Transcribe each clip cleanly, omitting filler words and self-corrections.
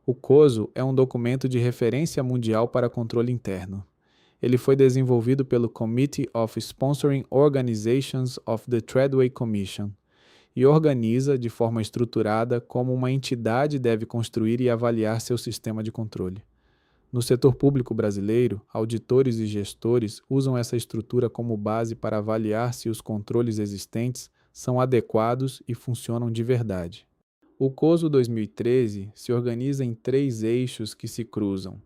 O COSO é um documento de referência mundial para controle interno. Ele foi desenvolvido pelo Committee of Sponsoring Organizations of the Treadway Commission e organiza, de forma estruturada, como uma entidade deve construir e avaliar seu sistema de controle. No setor público brasileiro, auditores e gestores usam essa estrutura como base para avaliar se os controles existentes são adequados e funcionam de verdade. O COSO 2013 se organiza em 3 eixos que se cruzam.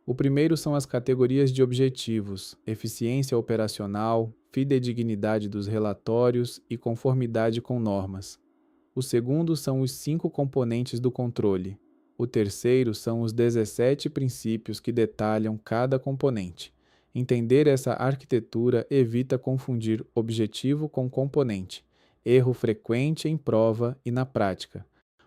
O primeiro são as categorias de objetivos, eficiência operacional, fidedignidade dos relatórios e conformidade com normas. O segundo são os 5 componentes do controle. O terceiro são os 17 princípios que detalham cada componente. Entender essa arquitetura evita confundir objetivo com componente, erro frequente em prova e na prática.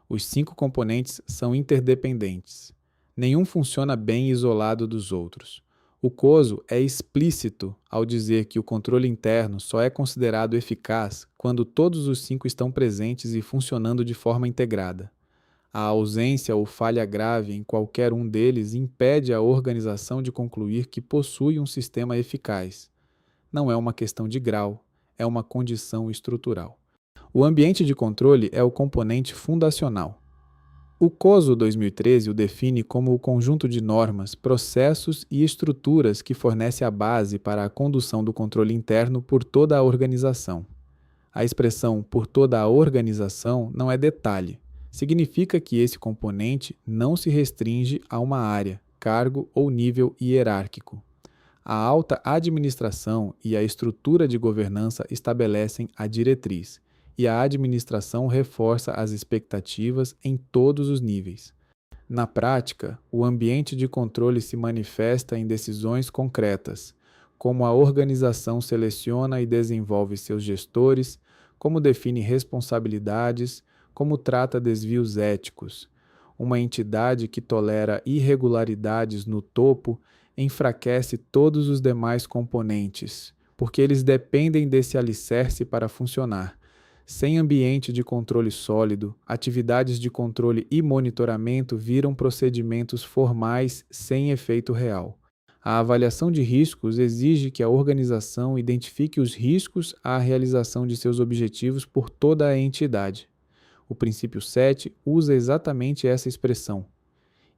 Os 5 componentes são interdependentes. Nenhum funciona bem isolado dos outros. O COSO é explícito ao dizer que o controle interno só é considerado eficaz quando todos os 5 estão presentes e funcionando de forma integrada. A ausência ou falha grave em qualquer um deles impede a organização de concluir que possui um sistema eficaz. Não é uma questão de grau, é uma condição estrutural. O ambiente de controle é o componente fundacional. O COSO 2013 o define como o conjunto de normas, processos e estruturas que fornece a base para a condução do controle interno por toda a organização. A expressão por toda a organização não é detalhe. Significa que esse componente não se restringe a uma área, cargo ou nível hierárquico. A alta administração e a estrutura de governança estabelecem a diretriz, e a administração reforça as expectativas em todos os níveis. Na prática, o ambiente de controle se manifesta em decisões concretas, como a organização seleciona e desenvolve seus gestores, como define responsabilidades, como trata desvios éticos. Uma entidade que tolera irregularidades no topo enfraquece todos os demais componentes, porque eles dependem desse alicerce para funcionar. Sem ambiente de controle sólido, atividades de controle e monitoramento viram procedimentos formais sem efeito real. A avaliação de riscos exige que a organização identifique os riscos à realização de seus objetivos por toda a entidade. O princípio 7 usa exatamente essa expressão.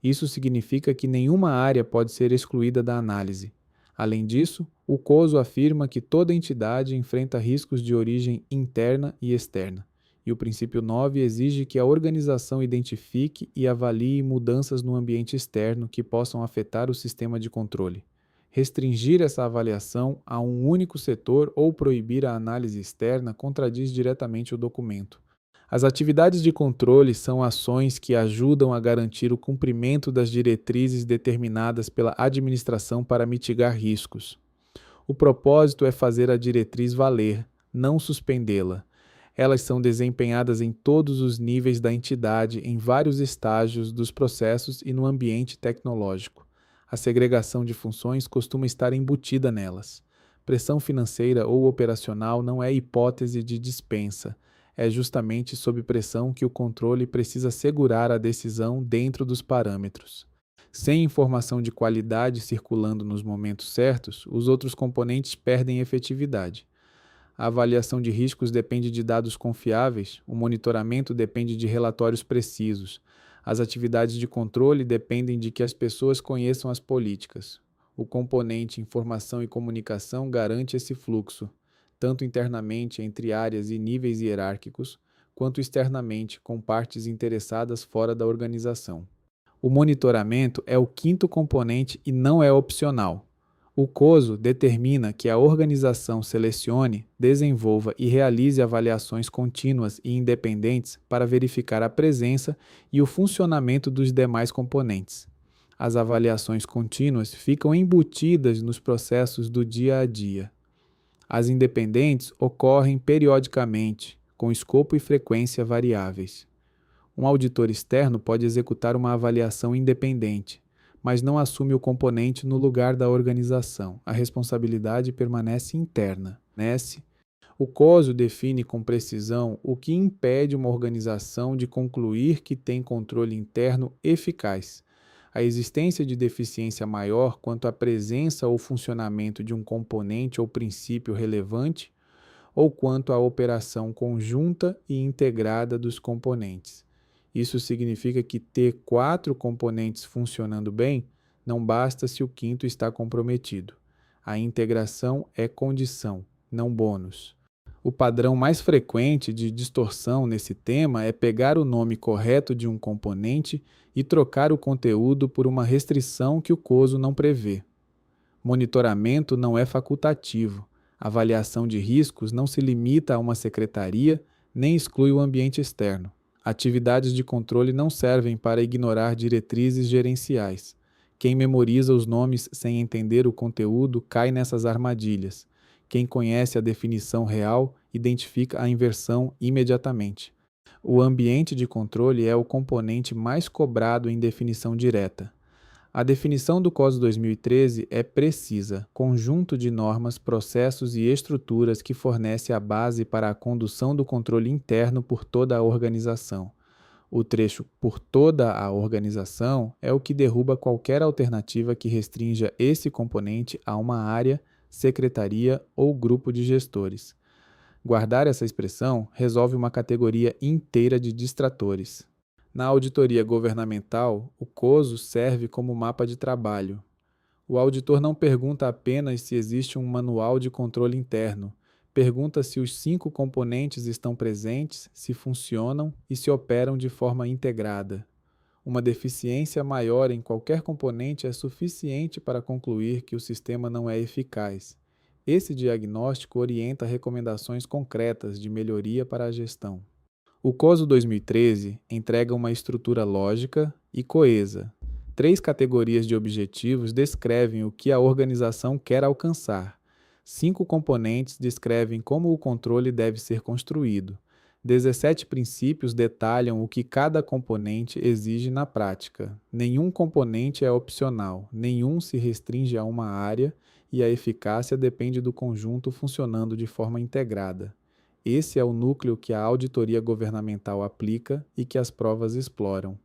Isso significa que nenhuma área pode ser excluída da análise. Além disso, o COSO afirma que toda entidade enfrenta riscos de origem interna e externa, e o princípio 9 exige que a organização identifique e avalie mudanças no ambiente externo que possam afetar o sistema de controle. Restringir essa avaliação a um único setor ou proibir a análise externa contradiz diretamente o documento. As atividades de controle são ações que ajudam a garantir o cumprimento das diretrizes determinadas pela administração para mitigar riscos. O propósito é fazer a diretriz valer, não suspendê-la. Elas são desempenhadas em todos os níveis da entidade, em vários estágios dos processos e no ambiente tecnológico. A segregação de funções costuma estar embutida nelas. Pressão financeira ou operacional não é hipótese de dispensa. É justamente sob pressão que o controle precisa segurar a decisão dentro dos parâmetros. Sem informação de qualidade circulando nos momentos certos, os outros componentes perdem efetividade. A avaliação de riscos depende de dados confiáveis, o monitoramento depende de relatórios precisos, as atividades de controle dependem de que as pessoas conheçam as políticas. O componente informação e comunicação garante esse fluxo, tanto internamente entre áreas e níveis hierárquicos, quanto externamente com partes interessadas fora da organização. O monitoramento é o quinto componente e não é opcional. O COSO determina que a organização selecione, desenvolva e realize avaliações contínuas e independentes para verificar a presença e o funcionamento dos demais componentes. As avaliações contínuas ficam embutidas nos processos do dia a dia. As independentes ocorrem periodicamente, com escopo e frequência variáveis. Um auditor externo pode executar uma avaliação independente, mas não assume o componente no lugar da organização. A responsabilidade permanece interna. O COSO define com precisão o que impede uma organização de concluir que tem controle interno eficaz. A existência de deficiência maior quanto à presença ou funcionamento de um componente ou princípio relevante, ou quanto à operação conjunta e integrada dos componentes. Isso significa que ter 4 componentes funcionando bem não basta se o quinto está comprometido. A integração é condição, não bônus. O padrão mais frequente de distorção nesse tema é pegar o nome correto de um componente e trocar o conteúdo por uma restrição que o COSO não prevê. Monitoramento não é facultativo. Avaliação de riscos não se limita a uma secretaria, nem exclui o ambiente externo. Atividades de controle não servem para ignorar diretrizes gerenciais. Quem memoriza os nomes sem entender o conteúdo cai nessas armadilhas. Quem conhece a definição real identifica a inversão imediatamente. O ambiente de controle é o componente mais cobrado em definição direta. A definição do COSO 2013 é precisa, conjunto de normas, processos e estruturas que fornece a base para a condução do controle interno por toda a organização. O trecho por toda a organização é o que derruba qualquer alternativa que restrinja esse componente a uma área, secretaria ou grupo de gestores. Guardar essa expressão resolve uma categoria inteira de distratores. Na auditoria governamental, o COSO serve como mapa de trabalho. O auditor não pergunta apenas se existe um manual de controle interno, pergunta se os 5 componentes estão presentes, se funcionam e se operam de forma integrada. Uma deficiência maior em qualquer componente é suficiente para concluir que o sistema não é eficaz. Esse diagnóstico orienta recomendações concretas de melhoria para a gestão. O COSO 2013 entrega uma estrutura lógica e coesa. 3 categorias de objetivos descrevem o que a organização quer alcançar. 5 componentes descrevem como o controle deve ser construído. 17 princípios detalham o que cada componente exige na prática. Nenhum componente é opcional, nenhum se restringe a uma área e a eficácia depende do conjunto funcionando de forma integrada. Esse é o núcleo que a auditoria governamental aplica e que as provas exploram.